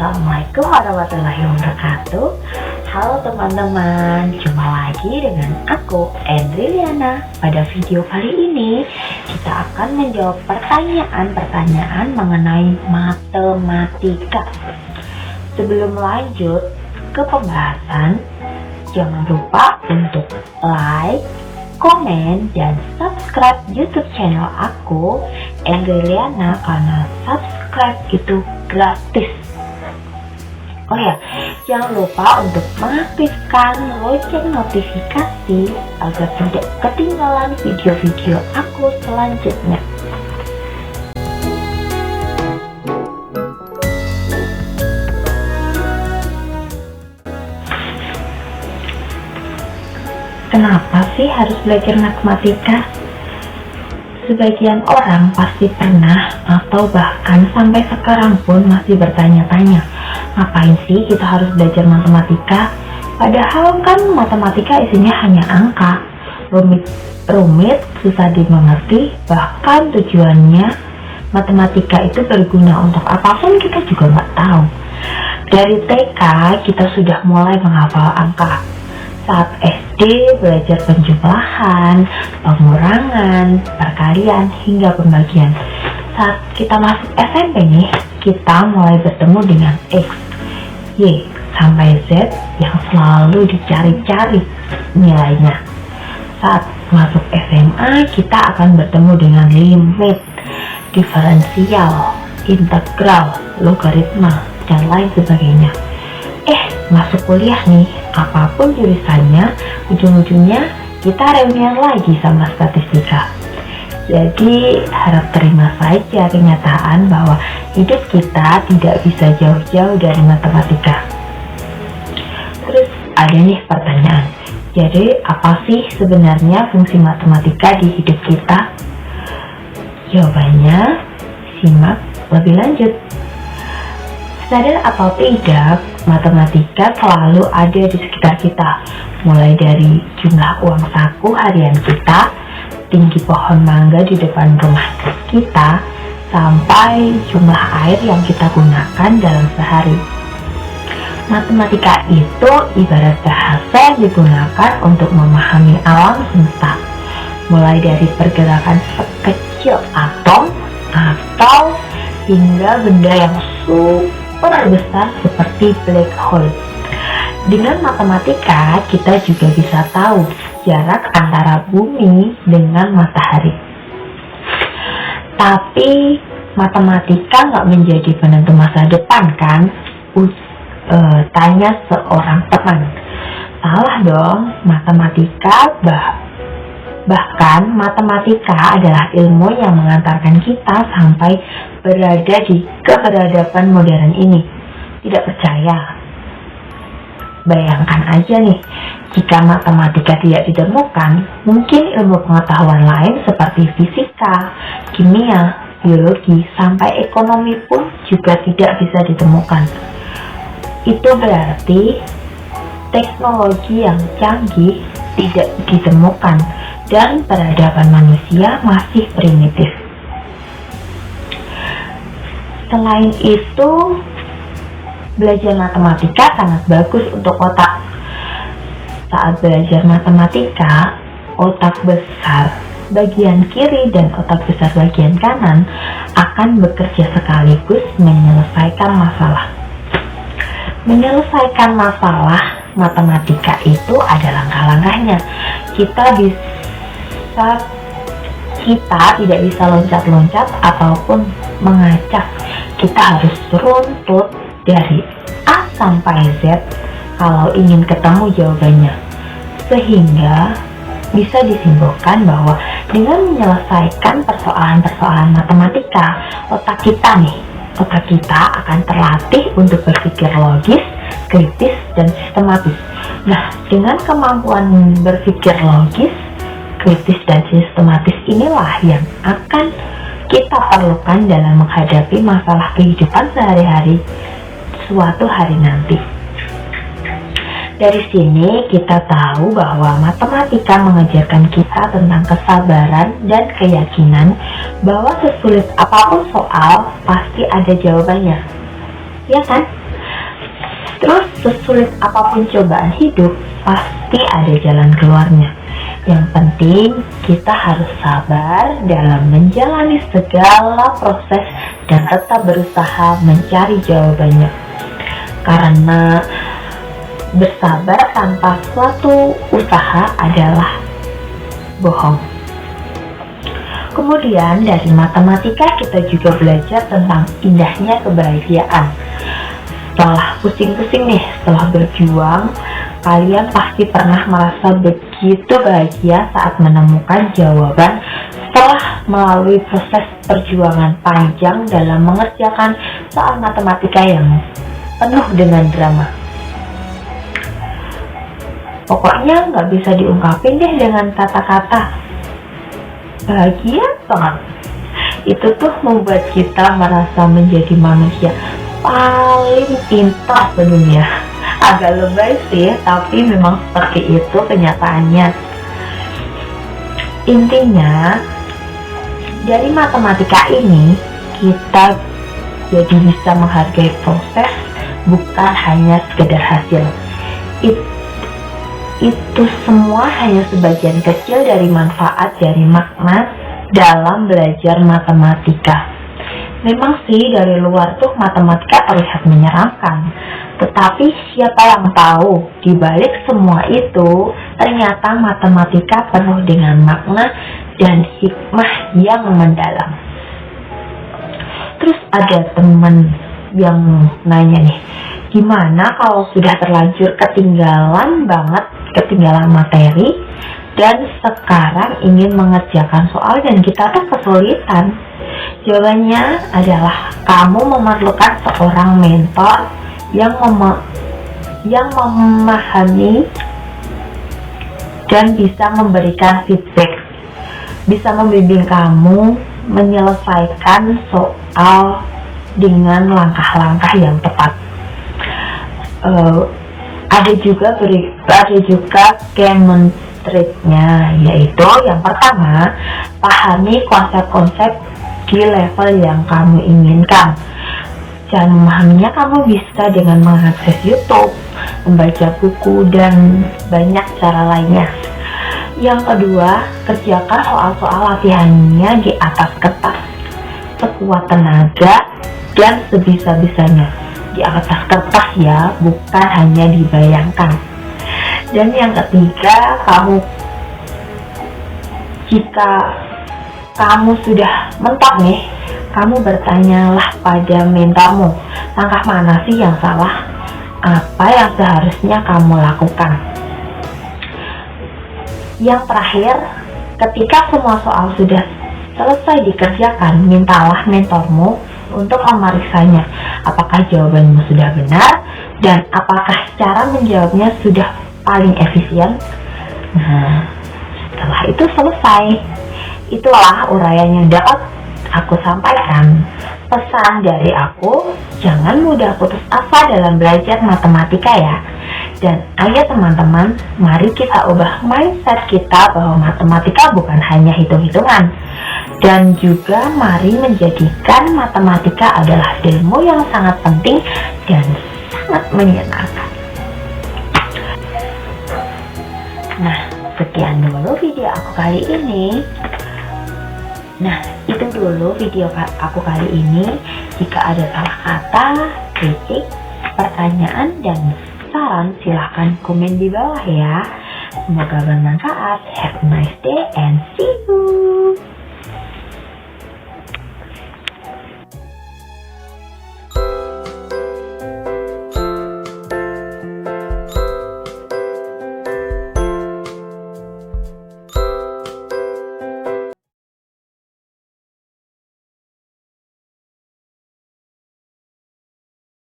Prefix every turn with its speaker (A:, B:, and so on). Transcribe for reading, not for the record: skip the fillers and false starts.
A: Assalamualaikum warahmatullahi wabarakatuh. Halo teman-teman, jumpa lagi dengan aku, Endriliana. Pada video kali ini, kita akan menjawab pertanyaan-pertanyaan mengenai matematika. Sebelum lanjut ke pembahasan, jangan lupa untuk like, komen, dan subscribe YouTube channel aku, Endriliana, karena subscribe itu gratis. Oh ya, jangan lupa untuk mengaktifkan lonceng notifikasi agar tidak ketinggalan video-video aku selanjutnya. Kenapa sih harus belajar matematika? Sebagian orang pasti pernah atau bahkan sampai sekarang pun masih bertanya-tanya, ngapain sih kita harus belajar matematika? Padahal kan matematika isinya hanya angka, rumit, susah dimengerti, bahkan tujuannya matematika itu berguna untuk apapun kita juga nggak tahu. Dari TK kita sudah mulai menghafal angka. Saat SD belajar penjumlahan, pengurangan, perkalian, hingga pembagian. Saat kita masuk SMP nih, kita mulai bertemu dengan X, Y, sampai Z yang selalu dicari-cari nilainya. Saat masuk SMA, kita akan bertemu dengan limit, diferensial, integral, logaritma, dan lain sebagainya. Masuk kuliah nih, apapun jurusannya, ujung-ujungnya kita reunian lagi sama statistika. Jadi harap terima saja kenyataan bahwa hidup kita tidak bisa jauh-jauh dari matematika. Terus ada nih pertanyaan, jadi apa sih sebenarnya fungsi matematika di hidup kita? Jawabannya, simak lebih lanjut. Sadar atau tidak, matematika selalu ada di sekitar kita, mulai dari jumlah uang saku harian kita, tinggi pohon mangga di depan rumah kita, sampai jumlah air yang kita gunakan dalam sehari. Matematika itu ibarat bahasa yang digunakan untuk memahami alam semesta, mulai dari pergerakan sekecil atom atau hingga benda yang super besar seperti black hole. Dengan matematika, kita juga bisa tahu jarak antara bumi dengan matahari. Tapi matematika nggak menjadi penentu masa depan kan? Tanya seorang teman. Salah dong, bahkan matematika adalah ilmu yang mengantarkan kita sampai berada di keberadaban modern ini. Tidak percaya? Bayangkan aja nih, jika matematika tidak ditemukan, mungkin ilmu pengetahuan lain seperti fisika, kimia, biologi, sampai ekonomi pun juga tidak bisa ditemukan. Itu berarti teknologi yang canggih tidak ditemukan dan peradaban manusia masih primitif. Selain itu, belajar matematika sangat bagus untuk otak. Saat belajar matematika, otak besar bagian kiri dan otak besar bagian kanan akan bekerja sekaligus menyelesaikan masalah. Menyelesaikan masalah matematika itu ada langkah-langkahnya. Kita tidak bisa loncat-loncat ataupun mengacak. Kita harus runtut dari A sampai Z kalau ingin ketemu jawabannya. Sehingga bisa disimpulkan bahwa dengan menyelesaikan persoalan-persoalan matematika, otak kita akan terlatih untuk berpikir logis, kritis, dan sistematis. Nah, dengan kemampuan berpikir logis, kritis, dan sistematis inilah yang akan kita perlukan dalam menghadapi masalah kehidupan sehari-hari suatu hari nanti. Dari sini kita tahu bahwa matematika mengajarkan kita tentang kesabaran dan keyakinan bahwa sesulit apapun soal pasti ada jawabannya. Ya kan? Terus sesulit apapun cobaan hidup, pasti ada jalan keluarnya. Yang penting kita harus sabar dalam menjalani segala proses dan tetap berusaha mencari jawabannya. Karena bersabar tanpa suatu usaha adalah bohong. Kemudian dari matematika kita juga belajar tentang indahnya kebahagiaan. Setelah pusing-pusing nih, setelah berjuang, kalian pasti pernah merasa begitu bahagia saat menemukan jawaban setelah melalui proses perjuangan panjang dalam mengerjakan soal matematika yang penuh dengan drama. Pokoknya nggak bisa diungkapin deh dengan kata-kata. Bahagia banget. Itu tuh membuat kita merasa menjadi manusia paling pintar sedunia. Agak lebay sih, tapi memang seperti itu kenyataannya. Intinya, dari matematika ini kita jadi bisa menghargai proses, bukan hanya sekedar hasil. Itu semua hanya sebagian kecil dari manfaat dari makna dalam belajar matematika. Memang sih dari luar tuh matematika terlihat menyeramkan, tetapi siapa yang tahu di balik semua itu ternyata matematika penuh dengan makna dan hikmah yang mendalam. Terus ada teman yang nanya nih, gimana kalau sudah terlanjur ketinggalan materi dan sekarang ingin mengerjakan soal dan kita tuh kesulitan? Jawabannya adalah kamu memerlukan seorang mentor yang memahami dan bisa memberikan feedback, bisa membimbing kamu menyelesaikan soal dengan langkah-langkah yang tepat. Ada juga common trade-nya, yaitu yang pertama, pahami konsep-konsep di level yang kamu inginkan. Dan memahaminya kamu bisa dengan mengakses YouTube, membaca buku, dan banyak cara lainnya. Yang kedua, kerjakan soal-soal latihannya di atas kertas sekuat tenaga dan sebisa-bisanya. Di atas kertas ya, bukan hanya dibayangkan. Dan yang ketiga, jika kamu sudah mentok nih, kamu bertanyalah pada mentormu, langkah mana sih yang salah? Apa yang seharusnya kamu lakukan? Yang terakhir, ketika semua soal sudah selesai dikerjakan, mintalah mentormu untuk memeriksanya. Apakah jawabanmu sudah benar dan apakah cara menjawabnya sudah paling efisien? Nah, setelah itu selesai. Itulah uraian yang dapat aku sampaikan. Pesan dari aku, jangan mudah putus asa dalam belajar matematika ya. Dan ayo teman-teman, mari kita ubah mindset kita bahwa matematika bukan hanya hitung-hitungan. Dan juga mari menjadikan matematika adalah ilmu yang sangat penting dan sangat menyenangkan. Nah, sekian dulu video aku kali ini. Nah, itu dulu video aku kali ini. Jika ada salah kata, kritik, pertanyaan, dan saran, silahkan komen di bawah ya. Semoga bermanfaat. Have a nice day and see you.